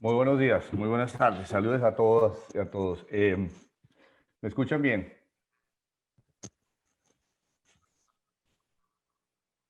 Muy buenos días, muy buenas tardes. Saludos a todas y a todos. ¿Me escuchan bien?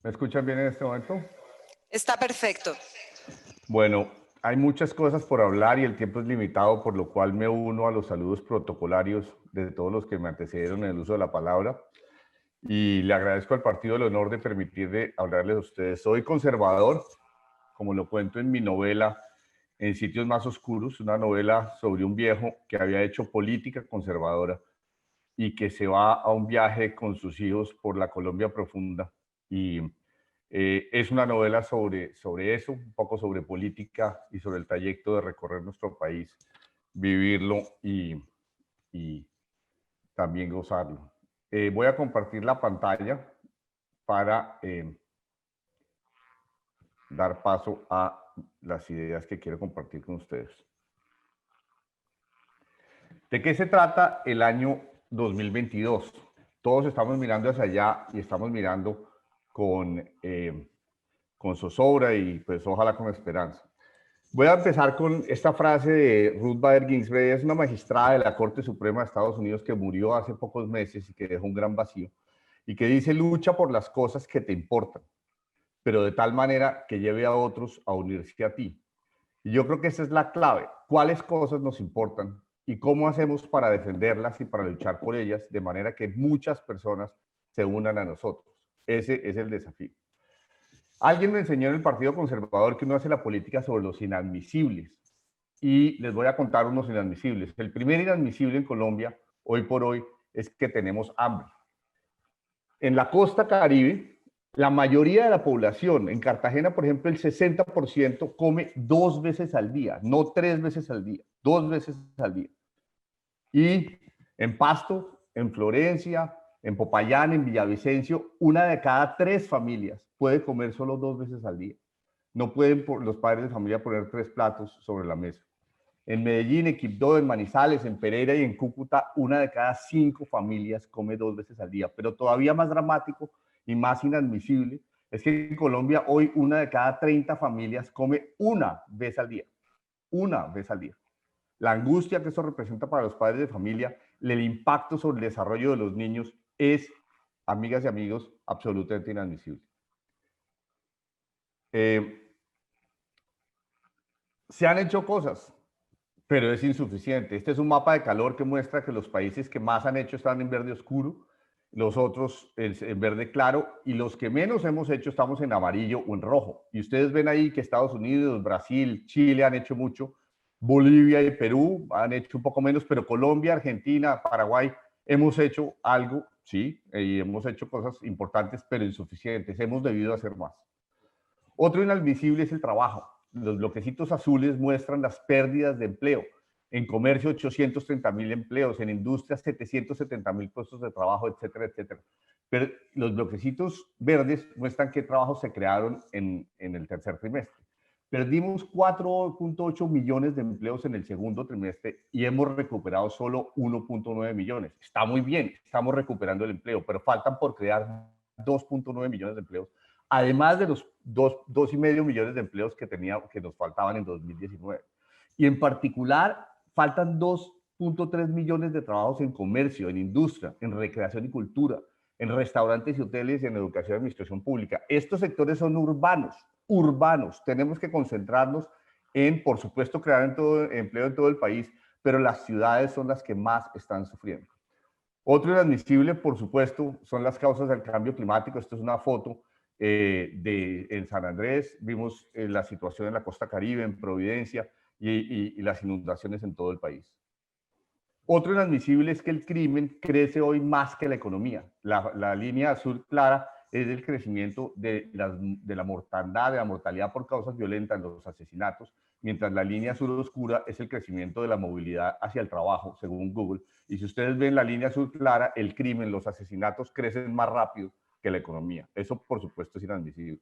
¿Me escuchan bien en este momento? Está perfecto. Bueno, hay muchas cosas por hablar y el tiempo es limitado, por lo cual me uno a los saludos protocolarios de todos los que me antecedieron en el uso de la palabra. Y le agradezco al partido el honor de permitirme hablarles a ustedes. Soy conservador, como lo cuento en mi novela En sitios más oscuros, una novela sobre un viejo que había hecho política conservadora y que se va a un viaje con sus hijos por la Colombia profunda. Y es una novela sobre eso, un poco sobre política y sobre el trayecto de recorrer nuestro país, vivirlo y también gozarlo. Voy a compartir la pantalla para dar paso a las ideas que quiero compartir con ustedes. ¿De qué se trata el año 2022? Todos estamos mirando hacia allá y estamos mirando con zozobra y pues ojalá con esperanza. Voy a empezar con esta frase de Ruth Bader Ginsburg. Es una magistrada de la Corte Suprema de Estados Unidos que murió hace pocos meses y que dejó un gran vacío y que dice: lucha por las cosas que te importan, pero de tal manera que lleve a otros a unirse a ti. Y yo creo que esa es la clave. ¿Cuáles cosas nos importan y cómo hacemos para defenderlas y para luchar por ellas de manera que muchas personas se unan a nosotros? Ese es el desafío. Alguien me enseñó en el Partido Conservador que uno hace la política sobre los inadmisibles. Y les voy a contar unos inadmisibles. El primer inadmisible en Colombia, hoy por hoy, es que tenemos hambre. En la costa Caribe, la mayoría de la población, en Cartagena, por ejemplo, el 60% come 2 veces al día, no 3 veces al día, 2 veces al día. Y en Pasto, en Florencia, en Popayán, en Villavicencio, una de cada 3 familias puede comer solo 2 veces al día. No pueden los padres de familia poner 3 platos sobre la mesa. En Medellín, en Quibdó, en Manizales, en Pereira y en Cúcuta, una de cada 5 familias come 2 veces al día. Pero todavía más dramático y más inadmisible es que en Colombia hoy una de cada 30 familias come una vez al día. Una vez al día. La angustia que esto representa para los padres de familia, el impacto sobre el desarrollo de los niños es, amigas y amigos, absolutamente inadmisible. Se han hecho cosas, pero es insuficiente. Este es un mapa de calor que muestra que los países que más han hecho están en verde oscuro, los otros en verde claro, y los que menos hemos hecho estamos en amarillo o en rojo. Y ustedes ven ahí que Estados Unidos, Brasil, Chile han hecho mucho, Bolivia y Perú han hecho un poco menos, pero Colombia, Argentina, Paraguay hemos hecho algo, sí, y hemos hecho cosas importantes, pero insuficientes. Hemos debido hacer más. Otro inadmisible es el trabajo. Los bloquecitos azules muestran las pérdidas de empleo. En comercio, 830.000 empleos, en industria, 770.000 puestos de trabajo, etcétera, etcétera. Pero los bloquecitos verdes muestran qué trabajos se crearon en el tercer trimestre. Perdimos 4.8 millones de empleos en el segundo trimestre y hemos recuperado solo 1.9 millones. Está muy bien, estamos recuperando el empleo, pero faltan por crear 2.9 millones de empleos, además de los 2,5 millones de empleos que nos faltaban en 2019. Y en particular, faltan 2.3 millones de trabajos en comercio, en industria, en recreación y cultura, en restaurantes y hoteles y en educación y administración pública. Estos sectores son urbanos. Tenemos que concentrarnos en, por supuesto, crear empleo en todo el país, pero las ciudades son las que más están sufriendo. Otro inadmisible, por supuesto, son las causas del cambio climático. Esto es una foto en San Andrés. Vimos la situación en la costa Caribe, en Providencia y las inundaciones en todo el país. Otro inadmisible es que el crimen crece hoy más que la economía. La línea azul clara es el crecimiento de la mortandad, de la mortalidad por causas violentas, los asesinatos, mientras la línea azul oscura es el crecimiento de la movilidad hacia el trabajo, según Google. Y si ustedes ven la línea azul clara, el crimen, los asesinatos crecen más rápido que la economía. Eso, por supuesto, es inadmisible.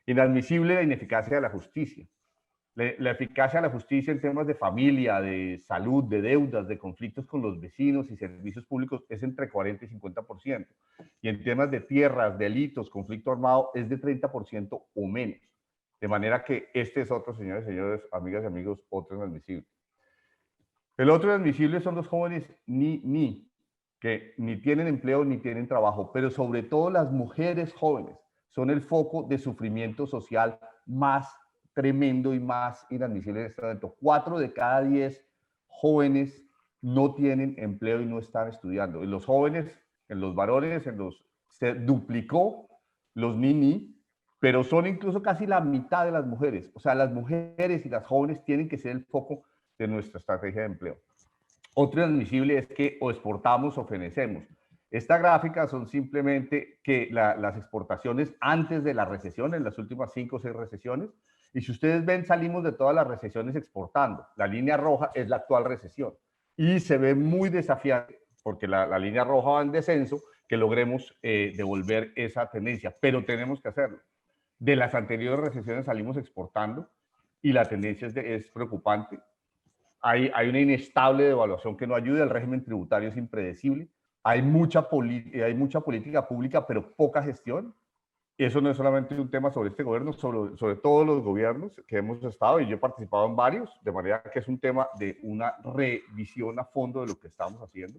Inadmisible la ineficacia de la justicia. La eficacia de la justicia en temas de familia, de salud, de deudas, de conflictos con los vecinos y servicios públicos es entre 40 y 50%. Y en temas de tierras, delitos, conflicto armado es de 30% o menos. De manera que este es otro, señores y señores, amigas y amigos, otro inadmisible. El otro inadmisible son los jóvenes que ni tienen empleo ni tienen trabajo, pero sobre todo las mujeres jóvenes son el foco de sufrimiento social más tremendo y más inadmisible en este momento. 4 de cada 10 jóvenes no tienen empleo y no están estudiando. En los jóvenes, en los varones, se duplicó los pero son incluso casi la mitad de las mujeres. O sea, las mujeres y las jóvenes tienen que ser el foco de nuestra estrategia de empleo. Otro inadmisible es que o exportamos o fenecemos. Esta gráfica son simplemente que las exportaciones antes de la recesión, en las últimas 5 o 6 recesiones, y si ustedes ven, salimos de todas las recesiones exportando. La línea roja es la actual recesión y se ve muy desafiante porque la línea roja va en descenso, que logremos devolver esa tendencia, pero tenemos que hacerlo. De las anteriores recesiones salimos exportando y la tendencia es preocupante. Hay una inestable devaluación que no ayuda, el régimen tributario es impredecible, hay mucha política pública, pero poca gestión. Eso no es solamente un tema sobre este gobierno, sobre todos los gobiernos que hemos estado, y yo he participado en varios, de manera que es un tema de una revisión a fondo de lo que estamos haciendo.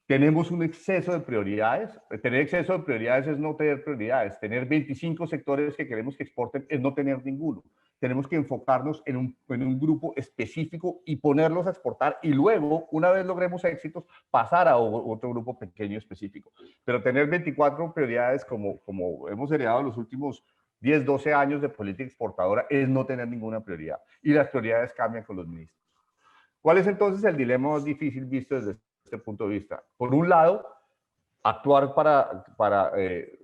Tenemos un exceso de prioridades. Tener exceso de prioridades es no tener prioridades. Tener 25 sectores que queremos que exporten es no tener ninguno. Tenemos que enfocarnos en un grupo específico y ponerlos a exportar y luego, una vez logremos éxitos, pasar a otro grupo pequeño específico. Pero tener 24 prioridades como hemos heredado los últimos 10, 12 años de política exportadora es no tener ninguna prioridad. Y las prioridades cambian con los ministros. ¿Cuál es entonces el dilema más difícil visto desde este punto de vista? Por un lado, actuar para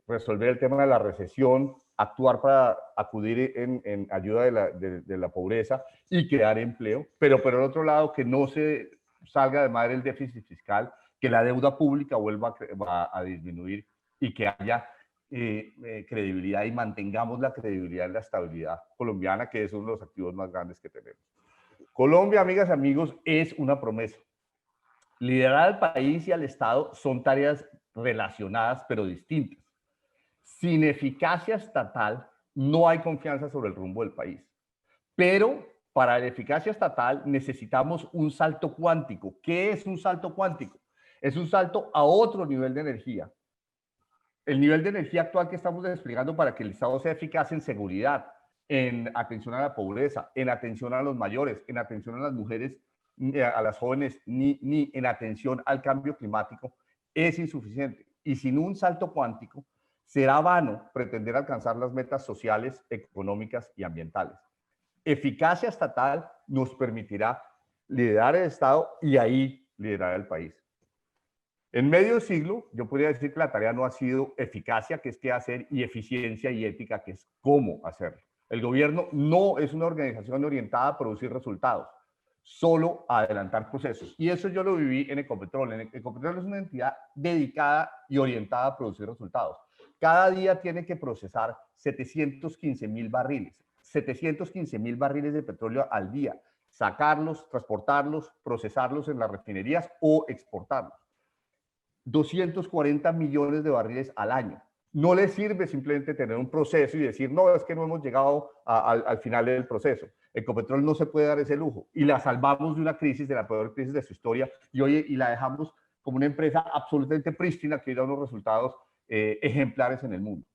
resolver el tema de la recesión, actuar para acudir en ayuda de la pobreza y crear empleo, pero por el otro lado, que no se salga de madre el déficit fiscal, que la deuda pública vuelva a disminuir y que haya credibilidad y mantengamos la credibilidad y la estabilidad colombiana, que es uno de los activos más grandes que tenemos. Colombia, amigas y amigos, es una promesa. Liderar al país y al Estado son tareas relacionadas pero distintas. Sin eficacia estatal no hay confianza sobre el rumbo del país. Pero para la eficacia estatal necesitamos un salto cuántico. ¿Qué es un salto cuántico? Es un salto a otro nivel de energía. El nivel de energía actual que estamos desplegando para que el Estado sea eficaz en seguridad, en atención a la pobreza, en atención a los mayores, en atención a las mujeres, a las jóvenes, ni en atención al cambio climático, es insuficiente. Y sin un salto cuántico, será vano pretender alcanzar las metas sociales, económicas y ambientales. Eficacia estatal nos permitirá liderar el Estado y ahí liderar el país. En medio siglo, yo podría decir que la tarea no ha sido eficacia, que es qué hacer, y eficiencia y ética, que es cómo hacerlo. El gobierno no es una organización orientada a producir resultados, solo a adelantar procesos. Y eso yo lo viví en Ecopetrol. Ecopetrol es una entidad dedicada y orientada a producir resultados. Cada día tiene que procesar 715,000 barriles, 715,000 barriles de petróleo al día, sacarlos, transportarlos, procesarlos en las refinerías o exportarlos. 240 millones de barriles al año. No les sirve simplemente tener un proceso y decir, no, es que no hemos llegado al final del proceso. Ecopetrol no se puede dar ese lujo y la salvamos de una crisis, de la peor crisis de su historia, y la dejamos como una empresa absolutamente prístina que da unos resultados ejemplares en el mundo.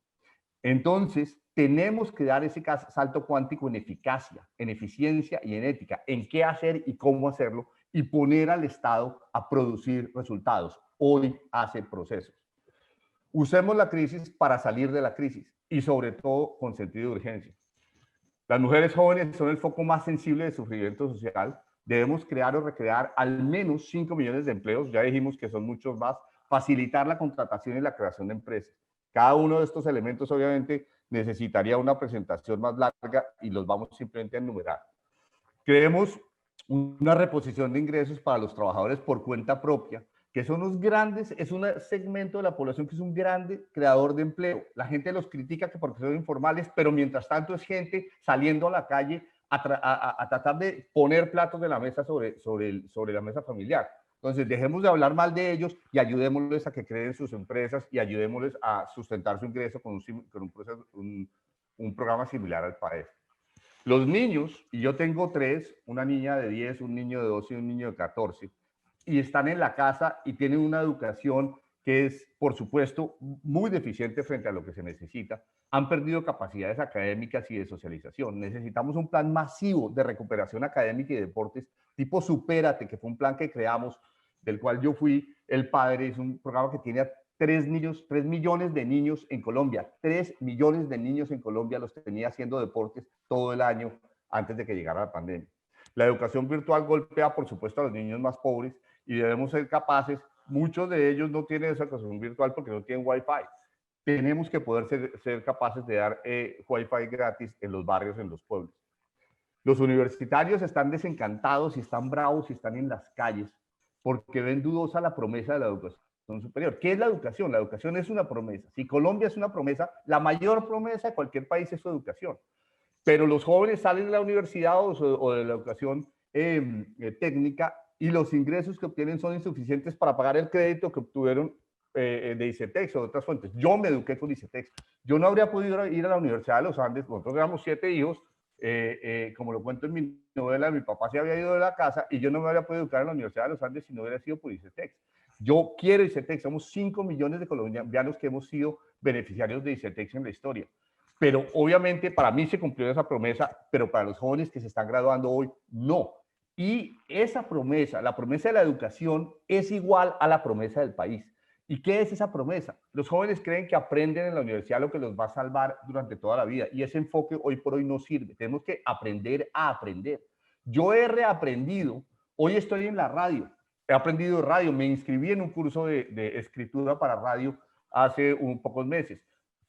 Entonces, tenemos que dar ese salto cuántico en eficacia, en eficiencia y en ética, en qué hacer y cómo hacerlo, y poner al Estado a producir resultados. Hoy hace procesos. Usemos la crisis para salir de la crisis y sobre todo con sentido de urgencia. Las mujeres jóvenes son el foco más sensible de sufrimiento social. Debemos crear o recrear al menos 5 millones de empleos, ya dijimos que son muchos más, facilitar la contratación y la creación de empresas. Cada uno de estos elementos obviamente necesitaría una presentación más larga y los vamos simplemente a enumerar. Creemos una reposición de ingresos para los trabajadores por cuenta propia, que son los grandes, es un segmento de la población que es un grande creador de empleo. La gente los critica que porque son informales, pero mientras tanto es gente saliendo a la calle a tratar de poner platos de la mesa sobre la mesa familiar. Entonces, dejemos de hablar mal de ellos y ayudémosles a que creen sus empresas y ayudémosles a sustentar su ingreso con un programa similar al PAES. Los niños, y yo tengo 3, una niña de 10, un niño de 12 y un niño de 14, y están en la casa y tienen una educación que es, por supuesto, muy deficiente frente a lo que se necesita. Han perdido capacidades académicas y de socialización. Necesitamos un plan masivo de recuperación académica y de deportes, tipo Supérate, que fue un plan que creamos, del cual yo fui el padre. Es un programa que tiene a 3 millones de niños en Colombia. 3 millones de niños en Colombia los tenía haciendo deportes todo el año antes de que llegara la pandemia. La educación virtual golpea, por supuesto, a los niños más pobres y debemos ser capaces. Muchos de ellos no tienen esa educación virtual porque no tienen Wi-Fi. Tenemos que poder ser capaces de dar Wi-Fi gratis en los barrios, en los pueblos. Los universitarios están desencantados y están bravos y están en las calles porque ven dudosa la promesa de la educación superior. ¿Qué es la educación? La educación es una promesa. Si Colombia es una promesa, la mayor promesa de cualquier país es su educación. Pero los jóvenes salen de la universidad o de la educación técnica y los ingresos que obtienen son insuficientes para pagar el crédito que obtuvieron de ICETEX o de otras fuentes. Yo me eduqué con ICETEX. Yo no habría podido ir a la Universidad de los Andes. Nosotros éramos 7 hijos. Como lo cuento en mi novela, mi papá se había ido de la casa y yo no me habría podido educar en la Universidad de los Andes si no hubiera sido por ICETEX. Yo quiero ICETEX. Somos 5 millones de colombianos que hemos sido beneficiarios de ICETEX en la historia. Pero obviamente para mí se cumplió esa promesa, pero para los jóvenes que se están graduando hoy, no. Y esa promesa, la promesa de la educación, es igual a la promesa del país. ¿Y qué es esa promesa? Los jóvenes creen que aprenden en la universidad lo que los va a salvar durante toda la vida, y ese enfoque hoy por hoy no sirve. Tenemos que aprender a aprender. Yo he reaprendido, hoy estoy en la radio, he aprendido radio, me inscribí en un curso de escritura para radio hace pocos meses.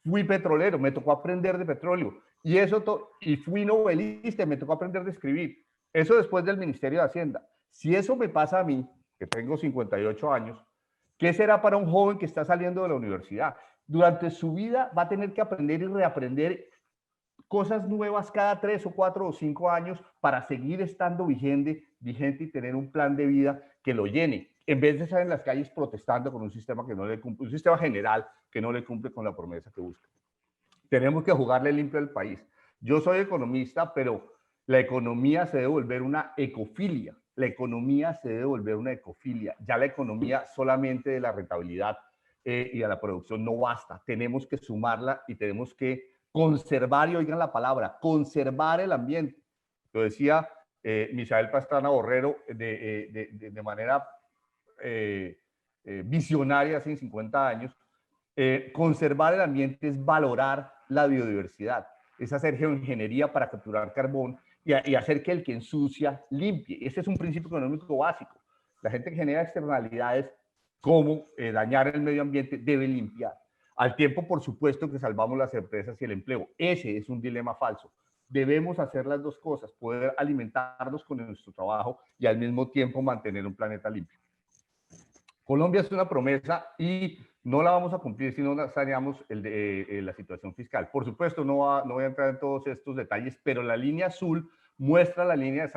Fui petrolero, me tocó aprender de petróleo, y fui novelista, me tocó aprender de escribir. Eso después del Ministerio de Hacienda. Si eso me pasa a mí, que tengo 58 años, ¿qué será para un joven que está saliendo de la universidad? Durante su vida va a tener que aprender y reaprender cosas nuevas cada 3 o 4 o 5 años para seguir estando vigente y tener un plan de vida que lo llene, en vez de estar en las calles protestando con un sistema que no le cumple, un sistema general que no le cumple con la promesa que busca. Tenemos que jugarle limpio al país. Yo soy economista, pero la economía se debe volver una ecofilia. La economía se debe volver una ecofilia. Ya la economía solamente de la rentabilidad y de la producción no basta. Tenemos que sumarla y tenemos que conservar, y oigan la palabra, conservar el ambiente. Lo decía Misael Pastrana Borrero de manera visionaria hace 50 años. Conservar el ambiente es valorar la biodiversidad, es hacer geoingeniería para capturar carbón y hacer que el que ensucia limpie. Ese es un principio económico básico. La gente que genera externalidades como dañar el medio ambiente debe limpiar. Al tiempo, por supuesto, que salvamos las empresas y el empleo. Ese es un dilema falso. Debemos hacer las dos cosas, poder alimentarnos con nuestro trabajo y al mismo tiempo mantener un planeta limpio. Colombia es una promesa y no la vamos a cumplir si no saneamos la situación fiscal. Por supuesto, no voy a entrar en todos estos detalles, pero la línea azul muestra las líneas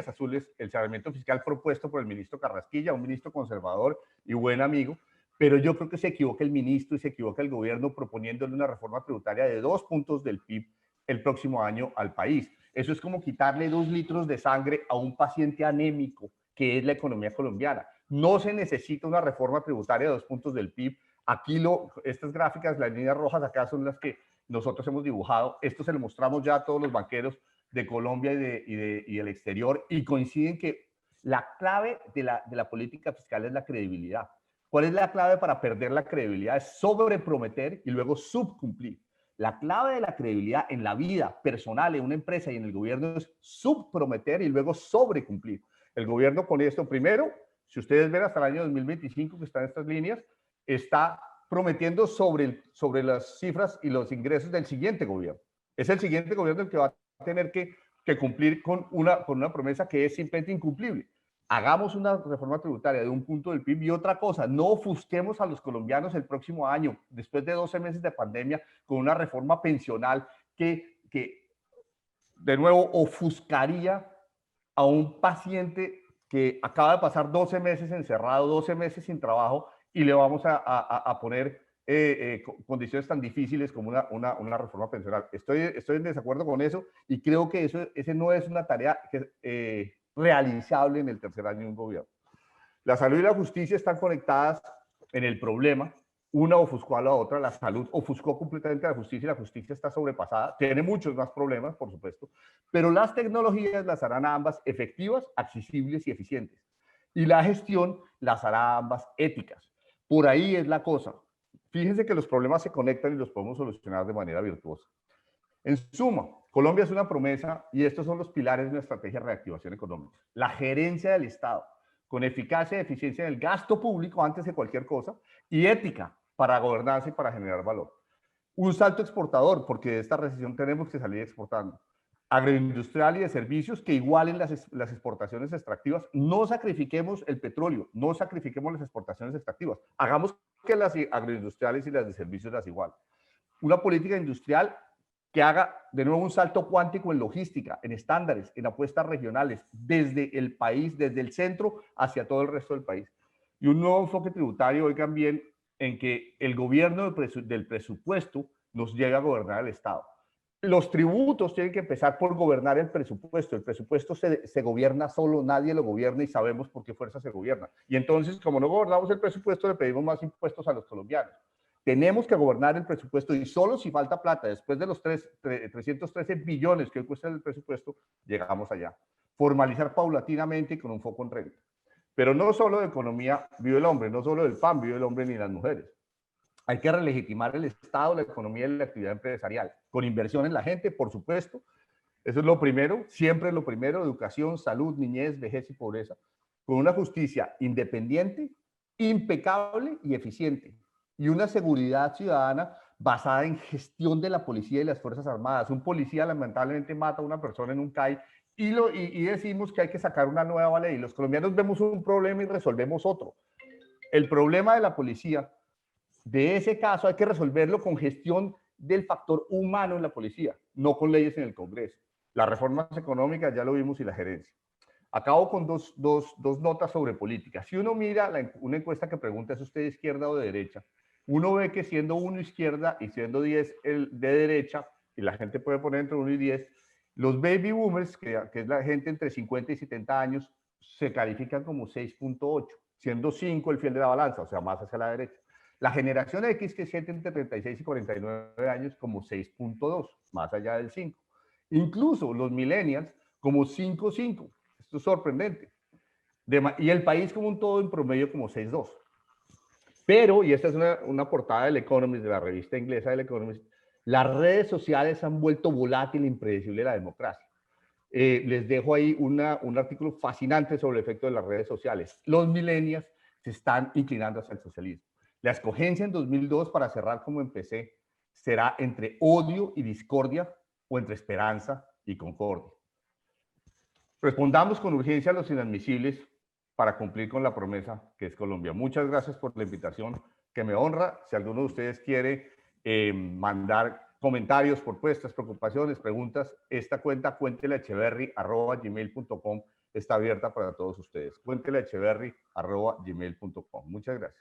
azules, el saneamiento fiscal propuesto por el ministro Carrasquilla, un ministro conservador y buen amigo, pero yo creo que se equivoca el ministro y se equivoca el gobierno proponiéndole una reforma tributaria de 2 puntos del PIB el próximo año al país. Eso es como quitarle 2 litros de sangre a un paciente anémico, que es la economía colombiana. No se necesita una reforma tributaria de 2 puntos del PIB. Aquí estas gráficas, las líneas rojas acá son las que nosotros hemos dibujado. Esto se lo mostramos ya a todos los banqueros de Colombia y del exterior, y coinciden que la clave de la política fiscal es la credibilidad. ¿Cuál es la clave para perder la credibilidad? Es sobreprometer y luego subcumplir. La clave de la credibilidad en la vida personal, en una empresa y en el gobierno es subprometer y luego sobrecumplir. El gobierno con esto, primero, si ustedes ven hasta el año 2025 que están estas líneas, está prometiendo sobre las cifras y los ingresos del siguiente gobierno. Es el siguiente gobierno el que va a tener que cumplir con una promesa que es simplemente incumplible. Hagamos una reforma tributaria de 1 punto del PIB y otra cosa, no ofusquemos a los colombianos el próximo año, después de 12 meses de pandemia, con una reforma pensional que de nuevo ofuscaría a un paciente que acaba de pasar 12 meses encerrado, 12 meses sin trabajo, y le vamos a poner condiciones tan difíciles como una reforma pensional. Estoy en desacuerdo con eso y creo que ese no es una tarea realizable en el tercer año de un gobierno. La salud y la justicia están conectadas en el problema. Una ofuscó a la otra. La salud ofuscó completamente a la justicia y la justicia está sobrepasada. Tiene muchos más problemas, por supuesto, pero las tecnologías las harán a ambas efectivas, accesibles y eficientes. Y la gestión las hará a ambas éticas. Por ahí es la cosa. Fíjense que los problemas se conectan y los podemos solucionar de manera virtuosa. En suma, Colombia es una promesa y estos son los pilares de una estrategia de reactivación económica. La gerencia del Estado, con eficacia y eficiencia en el gasto público antes de cualquier cosa, y ética para gobernarse y para generar valor. Un salto exportador, porque de esta recesión tenemos que salir exportando. Agroindustrial y de servicios que igualen las exportaciones extractivas. No sacrifiquemos el petróleo, no sacrifiquemos las exportaciones extractivas. Hagamos que las agroindustriales y las de servicios las igualen. Una política industrial que haga de nuevo un salto cuántico en logística, en estándares, en apuestas regionales, desde el país, desde el centro hacia todo el resto del país. Y un nuevo enfoque tributario, oigan bien, en que el gobierno del presupuesto nos lleve a gobernar el Estado. Los tributos tienen que empezar por gobernar el presupuesto. El presupuesto se gobierna solo, nadie lo gobierna y sabemos por qué fuerza se gobierna. Y entonces, como no gobernamos el presupuesto, le pedimos más impuestos a los colombianos. Tenemos que gobernar el presupuesto y solo si falta plata, después de los 313 billones que hoy cuesta el presupuesto, llegamos allá. Formalizar paulatinamente y con un foco en renta. Pero no solo de economía vive el hombre, no solo del pan vive el hombre ni las mujeres. Hay que relegitimar el Estado, la economía y la actividad empresarial, con inversión en la gente, por supuesto. Eso es lo primero, siempre lo primero, educación, salud, niñez, vejez y pobreza, con una justicia independiente, impecable y eficiente, y una seguridad ciudadana basada en gestión de la policía y las Fuerzas Armadas. Un policía lamentablemente mata a una persona en un CAI y decimos que hay que sacar una nueva ley. Los colombianos vemos un problema y resolvemos otro. El problema de la policía, de ese caso, hay que resolverlo con gestión del factor humano en la policía, no con leyes en el Congreso. Las reformas económicas ya lo vimos y la gerencia. Acabo con dos notas sobre política. Si uno mira una encuesta que pregunta ¿es usted de izquierda o de derecha? Uno ve que siendo 1 izquierda y siendo 10 de derecha, y la gente puede poner entre 1 y 10, los baby boomers, que es la gente entre 50 y 70 años, se califican como 6.8, siendo 5 el fiel de la balanza, o sea, más hacia la derecha. La generación X, que es gente entre 36 y 49 años, como 6.2, más allá del 5. Incluso los millennials, como 5.5. Esto es sorprendente. Y el país como un todo en promedio como 6.2. Pero, y esta es una portada del Economist, de la revista inglesa del Economist, las redes sociales han vuelto volátil e impredecible la democracia. Les dejo ahí un artículo fascinante sobre el efecto de las redes sociales. Los millennials se están inclinando hacia el socialismo. La escogencia en 2002, para cerrar como empecé, será entre odio y discordia o entre esperanza y concordia. Respondamos con urgencia a los inadmisibles para cumplir con la promesa que es Colombia. Muchas gracias por la invitación, que me honra. Si alguno de ustedes quiere mandar comentarios, propuestas, preocupaciones, preguntas, esta cuenta cuentelaecheverry@gmail.com está abierta para todos ustedes. Cuentelaecheverry@gmail.com. Muchas gracias.